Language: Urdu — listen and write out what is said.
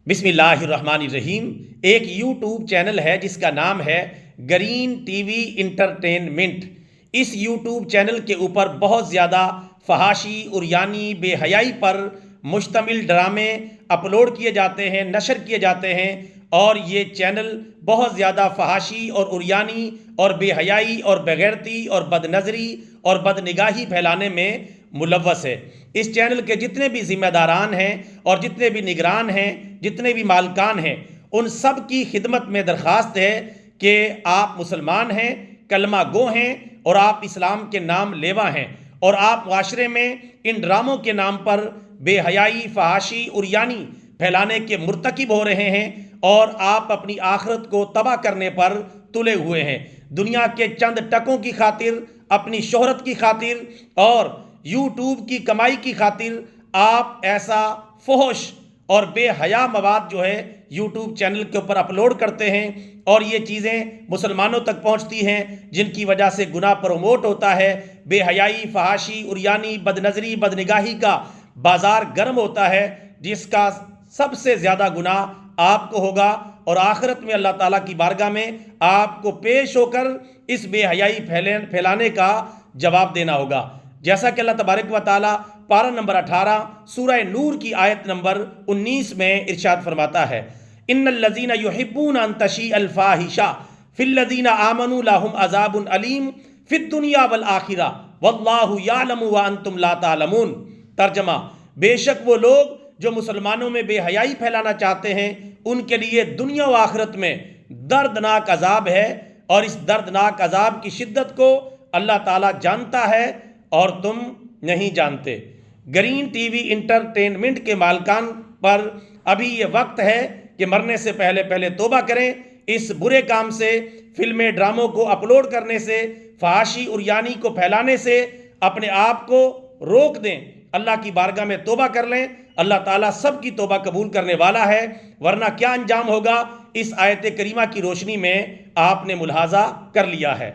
بسم اللہ الرحمن الرحیم۔ ایک یوٹیوب چینل ہے جس کا نام ہے گرین ٹی وی انٹرٹینمنٹ۔ اس یوٹیوب چینل کے اوپر بہت زیادہ فحاشی، عریانی، بے حیائی پر مشتمل ڈرامے اپلوڈ کیے جاتے ہیں، نشر کیے جاتے ہیں، اور یہ چینل بہت زیادہ فحاشی اور عریانی اور بے حیائی اور بےغیرتی اور بد نظری اور بد نگاہی پھیلانے میں ملوث ہے۔ اس چینل کے جتنے بھی ذمہ داران ہیں اور جتنے بھی نگران ہیں، جتنے بھی مالکان ہیں، ان سب کی خدمت میں درخواست ہے کہ آپ مسلمان ہیں، کلمہ گو ہیں، اور آپ اسلام کے نام لیوا ہیں، اور آپ معاشرے میں ان ڈراموں کے نام پر بے حیائی، فحاشی، عریانی پھیلانے کے مرتکب ہو رہے ہیں، اور آپ اپنی آخرت کو تباہ کرنے پر تلے ہوئے ہیں۔ دنیا کے چند ٹکوں کی خاطر، اپنی شہرت کی خاطر اور یوٹیوب کی کمائی کی خاطر آپ ایسا فحش اور بے حیا مواد جو ہے یوٹیوب چینل کے اوپر اپلوڈ کرتے ہیں، اور یہ چیزیں مسلمانوں تک پہنچتی ہیں، جن کی وجہ سے گناہ پروموٹ ہوتا ہے، بے حیائی، فحاشی، عریانی، بد نظری، بد نگاہی کا بازار گرم ہوتا ہے، جس کا سب سے زیادہ گناہ آپ کو ہوگا، اور آخرت میں اللہ تعالیٰ کی بارگاہ میں آپ کو پیش ہو کر اس بے حیائی پھیلانے کا جواب دینا ہوگا۔ جیسا کہ اللہ تبارک و تعالیٰ پارہ نمبر 18 سورہ نور کی آیت نمبر 19 میں ارشاد فرماتا ہے، ان الذین یحبون ان تشیع الفاحشہ فی الذین آمنوا لہم عذاب علیم فی الدنیا والآخرہ واللہ یعلم وانتم لا تعلمون۔ ترجمہ: بے شک وہ لوگ جو مسلمانوں میں بے حیائی پھیلانا چاہتے ہیں، ان کے لیے دنیا و آخرت میں دردناک عذاب ہے، اور اس دردناک عذاب کی شدت کو اللہ تعالیٰ جانتا ہے اور تم نہیں جانتے۔ گرین ٹی وی انٹرٹینمنٹ کے مالکان پر ابھی یہ وقت ہے کہ مرنے سے پہلے توبہ کریں، اس برے کام سے، فلمیں، ڈراموں کو اپلوڈ کرنے سے، فحاشی، عریانی کو پھیلانے سے اپنے آپ کو روک دیں، اللہ کی بارگاہ میں توبہ کر لیں۔ اللہ تعالیٰ سب کی توبہ قبول کرنے والا ہے، ورنہ کیا انجام ہوگا اس آیت کریمہ کی روشنی میں آپ نے ملاحظہ کر لیا ہے۔